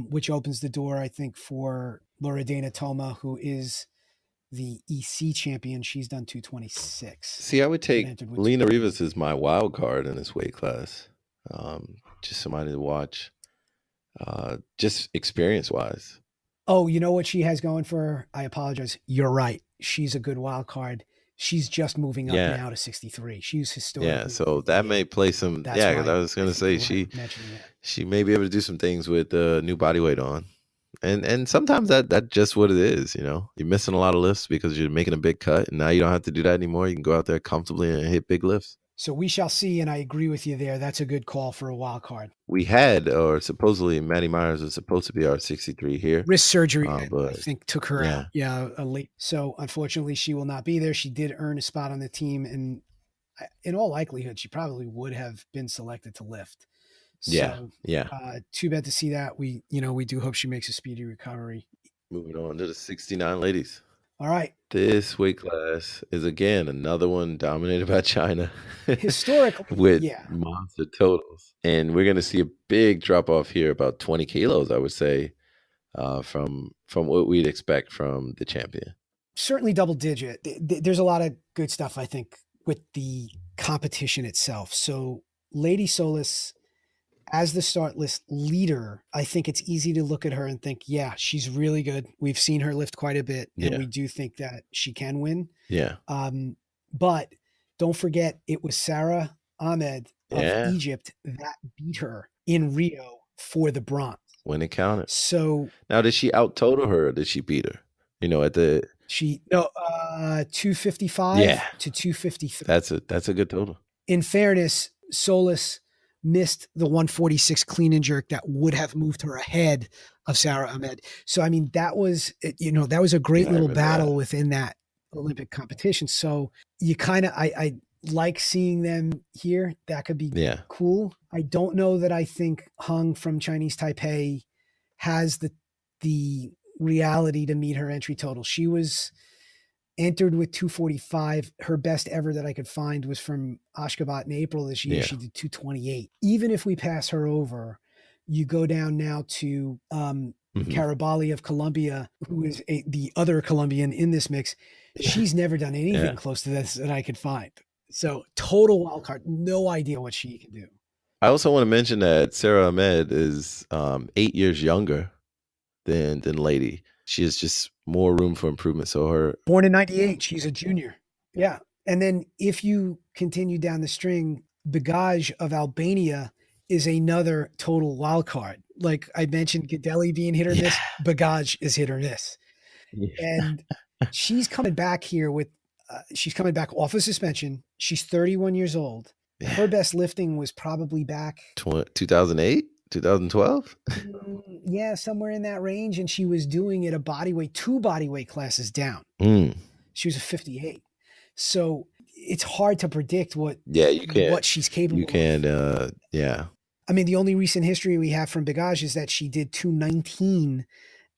which opens the door, I think, for Loredana Toma, who is the EC champion. She's done 226, see, I would but take entered with Lena 230. Rivas as my wild card in this weight class. Just somebody to watch. just experience wise. Oh, you know what she has going for her? I apologize. You're right. She's a good wild card. She's just moving up Yeah, now to 63. She's yeah. historically So that may 58. play some. That's Yeah, because I why was I gonna think say you were mentioning that. she may be able to do some things with the new body weight on, and sometimes that's just what it is. You know, you're missing a lot of lifts because you're making a big cut, and now you don't have to do that anymore. You can go out there comfortably and hit big lifts. So we shall see, and I agree with you there. That's a good call for a wild card. We had, or supposedly, Maddie Myers was supposed to be our 63 here, Wrist surgery, I but think, took her yeah, out. Yeah, a late. So unfortunately, she will not be there. She did earn a spot on the team, and in all likelihood, she probably would have been selected to lift. yeah, So yeah. too bad to see that. We do hope she makes a speedy recovery. Moving on to the 69 ladies. All right. This weight class is again another one dominated by China Historically, with yeah. monster totals. And we're going to see a big drop off here, about 20 kilos, I would say, from what we'd expect from the champion. Certainly double digit. There's a lot of good stuff, I think, with the competition itself. So Lady Solis, as the start list leader, I think it's easy to look at her and think, yeah, she's really good. We've seen her lift quite a bit, and Yeah. we do think that she can win. Yeah. But don't forget, it was Sarah Ahmed of Yeah. Egypt that beat her in Rio for the bronze. When it counted. So now, did she out total her or did she beat her? You know, at the 255 to 253. That's a good total. In fairness, Solis missed the 146 clean and jerk that would have moved her ahead of Sarah Ahmed. So I mean, that was a great little battle within that Olympic competition. So you kind of I like seeing them here. That could be cool. I don't know that I think Hung from Chinese Taipei has the reality to meet her entry total. She was entered with 245. Her best ever that I could find was from Ashgabat in April this year. She did 228. Even if we pass her over, you go down now to Karabali of Colombia, who is the other Colombian in this mix. She's never done anything close to this that I could find. So total wild card. No idea what she can do. I also want to mention that Sarah Ahmed is 8 years younger than Lady. She has just more room for improvement. So her born in 98, she's a junior. Yeah. And then if you continue down the string, Bagaj of Albania is another total wild card. Like I mentioned, Gadeli being hit or miss, Bagaj is hit or miss. And she's coming back here she's coming back off of suspension. She's 31 years old. Her best lifting was probably back 2008, 2012. Yeah, somewhere in that range. And she was doing it two body weight classes down. She was a 58. So it's hard to predict what she's capable of. You can, yeah. I mean, the only recent history we have from Bagaj is that she did 219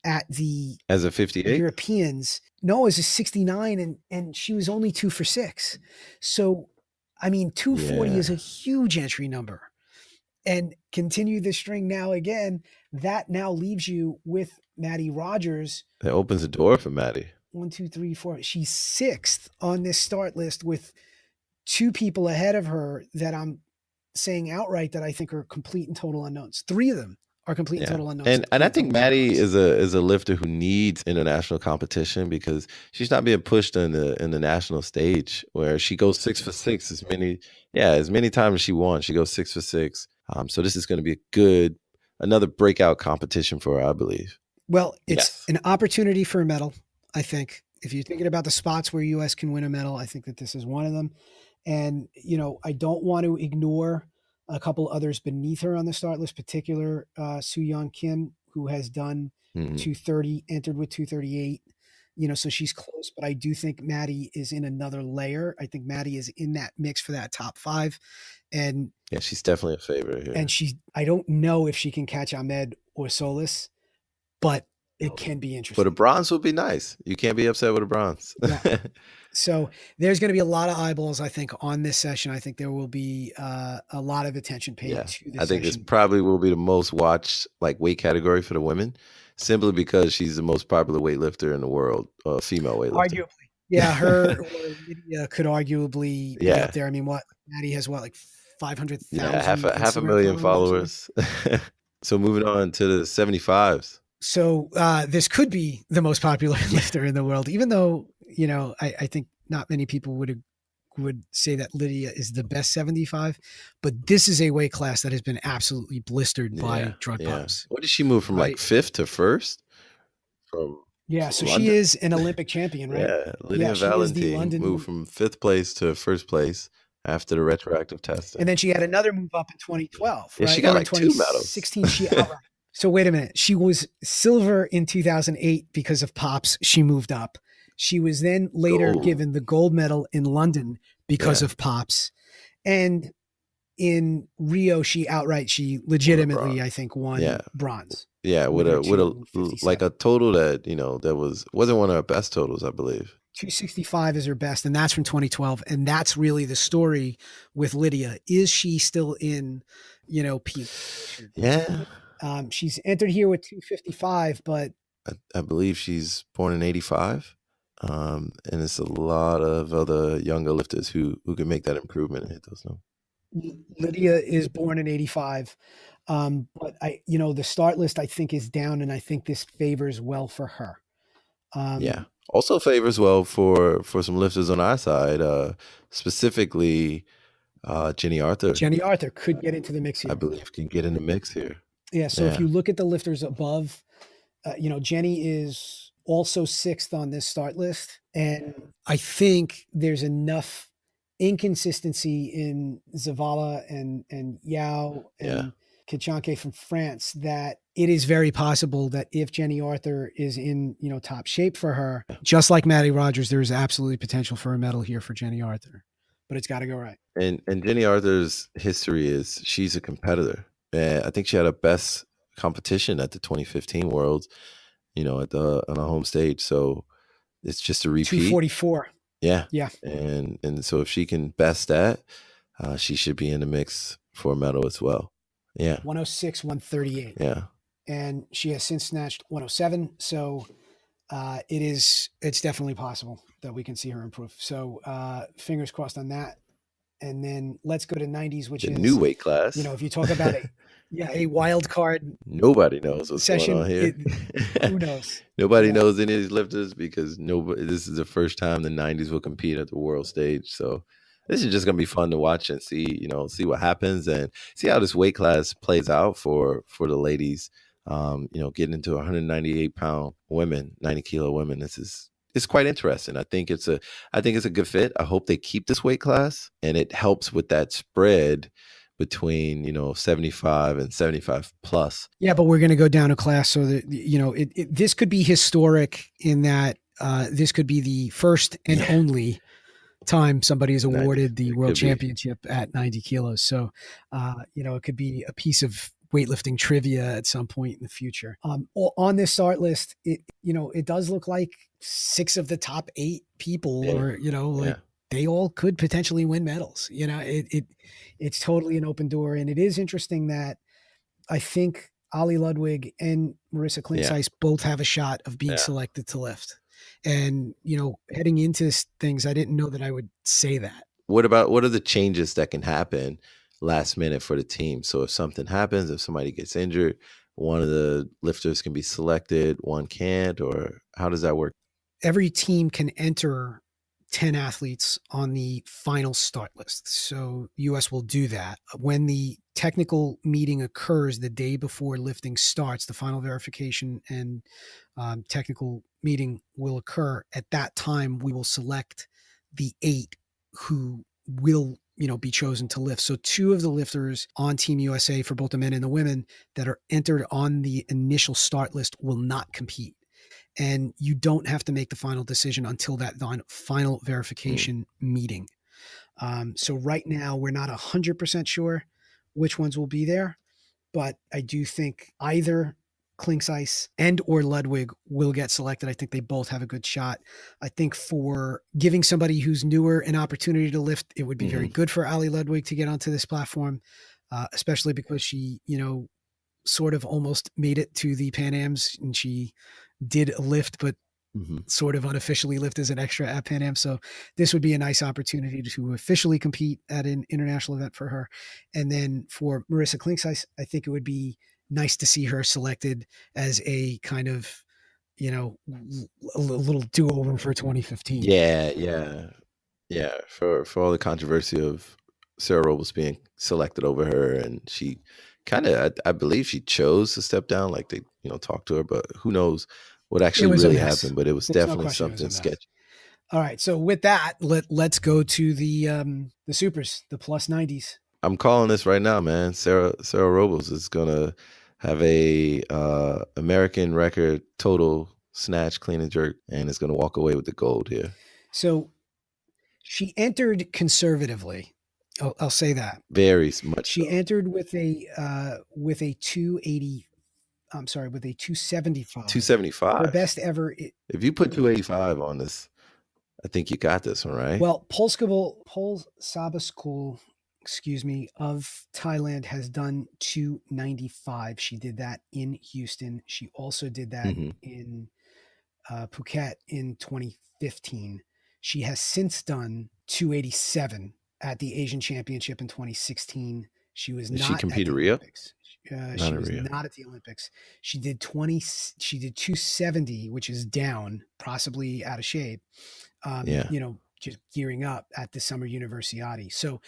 at the as a 58 Europeans. No, as a 69, and she was only 2 for 6. So, I mean, 240 is a huge entry number. And continue the string now again. That now leaves you with Maddie Rogers. That opens the door for Maddie. 1, 2, 3, 4. She's 6th on this start list with 2 people ahead of her that I'm saying outright that I think are complete and total unknowns. 3 of them are complete and total unknowns. And I think Maddie is a lifter who needs international competition because she's not being pushed in the national stage where she goes 6 for 6 as many times as she wants. She goes 6 for 6. So this is going to be another breakout competition for her, I believe. Well, it's an opportunity for a medal, I think. If you're thinking about the spots where U.S. can win a medal, I think that this is one of them. And, I don't want to ignore a couple others beneath her on the start list, particular Soo-Yeon Kim, who has done 230, entered with 238. So she's close, but I do think Maddie is in another layer. I think Maddie is in that mix for that top 5. And she's definitely a favorite here. And I don't know if she can catch Ahmed or Solis, but it can be interesting. But a bronze would be nice. You can't be upset with a bronze. Yeah. So there's going to be a lot of eyeballs, I think, on this session. I think there will be a lot of attention paid to this I think this probably will be the most watched weight category for the women, simply because she's the most popular weightlifter in the world, female weightlifter. Arguably. Yeah, her or Lydia could arguably be up there. I mean, Maddie has 500,000? Half a million followers. So moving on to the 75s. So this could be the most popular Yeah. lifter in the world, even though, I think not many people would say that Lydia is the best 75, but this is a weight class that has been absolutely blistered Yeah. by drug Yeah. pops, What did she move from, like, right? 5th to 1st from Yeah, from so she London? is an Olympic champion, right? Yeah, Yeah, Lydia she is the Valentin moved London, from 5th place to 1st place after the retroactive and testing. then she had another move up in 2012, Yeah, she right? got, Or in like, 2 medals. 2016, she outright. So wait a minute. She was silver in 2008 because of pops. She moved up. She was then later Gold. given the gold medal in London because Yeah, of pops. And in Rio, she won the legitimately, I bronze. think, Yeah. won bronze Yeah, with her with a like, 257. a total that, that wasn't one of her best totals, I believe. 265 is her best, and that's from 2012. And that's really the story with Lydia. Is she still in, peak condition? Yeah. She's entered here with 255, but I believe she's born in '85, and it's a lot of other younger lifters who can make that improvement and hit those numbers. Lydia is born in 85. But the start list I think is down, and I think this favors well for her. Yeah. Um, Also favors well for some lifters on our side, specifically Jenny Arthur, Jenny Arthur could get into the mix I here. believe, can get in the mix here. Yeah. So if Yeah, you look at the lifters above, Jenny is also sixth on this start list. And I think there's enough inconsistency in Zavala and Yao yeah, and Kichanke from France that it is very possible that if Jenny Arthur is in, top shape for her, yeah. just like Maddie Rogers, there is absolutely potential for a medal here for Jenny Arthur. But it's got to go right. And Jenny Arthur's history is she's a competitor. And I think she had a best competition at the 2015 Worlds, at the on a home stage. So it's just a repeat. 244. Yeah. Yeah. And so if she can best that, she should be in the mix for a medal as well. Yeah. 106, 138. Yeah. And she has since snatched 107. So it's definitely possible that we can see her improve. So fingers crossed on that. And then let's go to 90s, which The new is, weight class. if you talk about a wild card Nobody knows what's going session, on here. who knows? Nobody Yeah. knows any of these lifters because this is the first time the 90s will compete at the world stage. So this is just gonna be fun to watch and see what happens and see how this weight class plays out for the ladies. Getting into 198-pound women, 90-kilo women. It's quite interesting. I think it's a good fit. I hope they keep this weight class and it helps with that spread between 75 and 75 plus. Yeah, but we're going to go down a class so that, this could be historic in that this could be the first and only time somebody is 90. awarded the It world could be. championship at 90 kilos. So, it could be a piece of weightlifting trivia at some point in the future. On this start list, it does look like 6 of the top 8 people, Yeah. or, Yeah. they all could potentially win medals. It's totally an open door. And it is interesting that I think Ali Ludwig and Marissa Klinkseis both have a shot of being Yeah. selected to lift. And, heading into things, I didn't know that I would say that. What are the changes that can happen last minute for the team? So if something happens, if somebody gets injured, one of the lifters can be selected, one can't, or how does that work? Every team can enter 10 athletes on the final start list. So US will do that. When the technical meeting occurs the day before lifting starts, the final verification and technical meeting will occur. At that time, we will select the 8 who will be chosen to lift. So 2 of the lifters on Team USA for both the men and the women that are entered on the initial start list will not compete. And you don't have to make the final decision until that final verification meeting. So right now we're not 100% sure which ones will be there, but I do think either Klinkseis and or Ludwig will get selected. I think they both have a good shot. I think for giving somebody who's newer an opportunity to lift, it would be very good for Ali Ludwig to get onto this platform, especially because she, sort of almost made it to the Pan Ams, and she did a lift, but sort of unofficially lift as an extra at Pan Am. So this would be a nice opportunity to officially compete at an international event for her. And then for Marissa Klinkseis, I think it would be nice to see her selected as a kind of, a little do-over for 2015. Yeah. For all the controversy of Sarah Robles being selected over her, and she kind of, I believe she chose to step down, like they, talked to her, but who knows what It actually was a really mess. happened. But it was There's no definitely question it was a something mess. sketchy. All right. So with that, let's go to the supers, the plus 90s. I'm calling this right now, man. Sarah Robles is gonna have a American record total snatch, clean and jerk, and is gonna walk away with the gold here. So she entered conservatively. I'll say that. Very much She so. entered with a 280. I'm sorry, with a 275. 275. Her best ever. If you put 285 on this, I think you got this one, right? Well, Pol Sabaskul, of Thailand has done 295. She did that in Houston. She also did that in Phuket in 2015. She has since done 287 at the Asian Championship in 2016. She was Did not she compete at the at Rio? Olympics. She was Rio. not at the Olympics. She did 270, which is down, possibly out of shape. Just gearing up at the Summer Universiade. So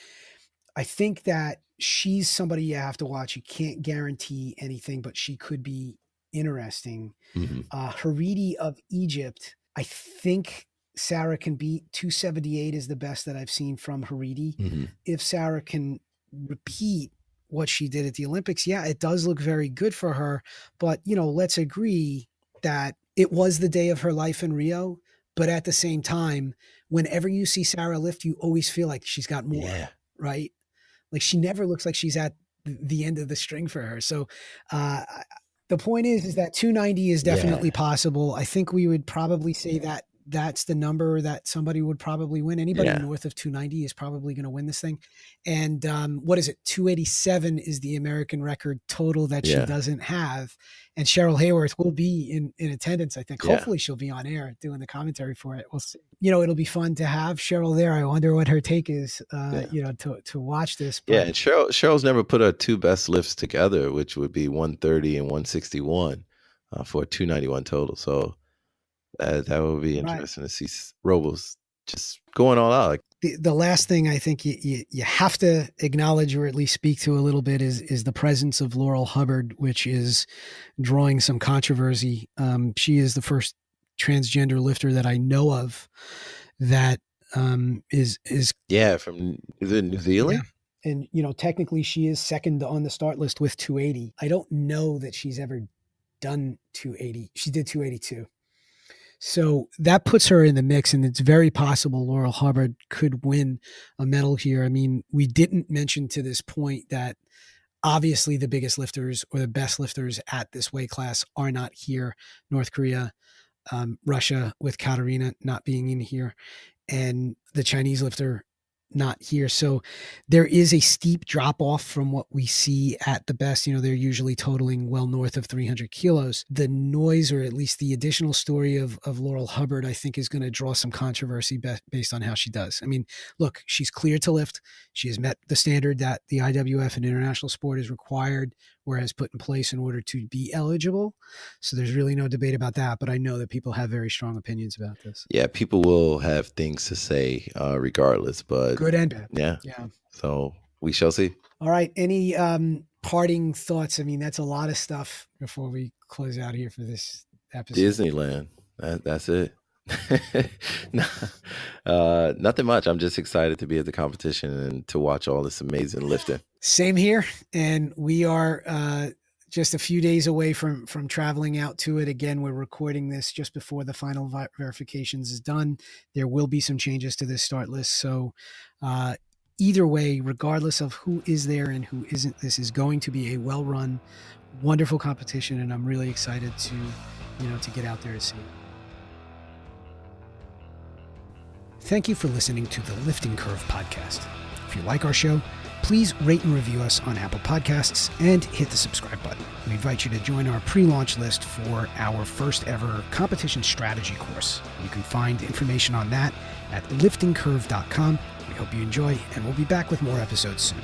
I think that she's somebody you have to watch. You can't guarantee anything, but she could be interesting. Haridi of Egypt, I think Sarah can beat 278 is the best that I've seen from Haridi. If Sarah can repeat what she did at the Olympics, yeah, it does look very good for her. But, let's agree that it was the day of her life in Rio. But at the same time, whenever you see Sarah lift, you always feel like she's got more, right? Like she never looks like she's at the end of the string for her. So the point is that 290 is definitely possible. I think we would probably say that that's the number that somebody would probably win. Anybody north of 290 is probably going to win this thing. And what is it? 287 is the American record total that she doesn't have. And Cheryl Hayworth will be in attendance, I think. Hopefully she'll be on air doing the commentary for it. We'll see. It'll be fun to have Cheryl there. I wonder what her take is, to watch this. But, and Cheryl's never put her two best lifts together, which would be 130 and 161 for a 291 total. So that would be interesting to see Robles just going all out. The last thing I think you have to acknowledge or at least speak to a little bit is the presence of Laurel Hubbard, which is drawing some controversy. She is the first transgender lifter that I know of that is from New Zealand. Yeah. And technically she is second on the start list with 280. I don't know that she's ever done 280. She did 282. So that puts her in the mix, and it's very possible Laurel Hubbard could win a medal here. I mean, we didn't mention to this point that obviously the biggest lifters or the best lifters at this weight class are not here. North Korea, Russia with Katerina not being in here, and the Chinese lifter not here. So there is a steep drop off from what we see at the best. They're usually totaling well north of 300 kilos. The noise, or at least the additional story of Laurel Hubbard, I think is going to draw some controversy based on how she does. I mean, look, she's cleared to lift. She has met the standard that the IWF and international sport is required or has put in place in order to be eligible. So there's really no debate about that, but I know that people have very strong opinions about this. Yeah, people will have things to say regardless, but good and bad. Yeah. So we shall see. All right. Any parting thoughts? I mean, that's a lot of stuff before we close out here for this episode. Disneyland. That's it. Nothing much. I'm just excited to be at the competition and to watch all this amazing lifting. Same here. And we are just a few days away from traveling out to it. Again, we're recording this just before the final verifications is done. There will be some changes to this start list. So either way, regardless of who is there and who isn't, this is going to be a well-run, wonderful competition. And I'm really excited to get out there to see it. Thank you for listening to the Lifting Curve podcast. If you like our show, please rate and review us on Apple Podcasts and hit the subscribe button. We invite you to join our pre-launch list for our first ever competition strategy course. You can find information on that at liftingcurve.com. We hope you enjoy, and we'll be back with more episodes soon.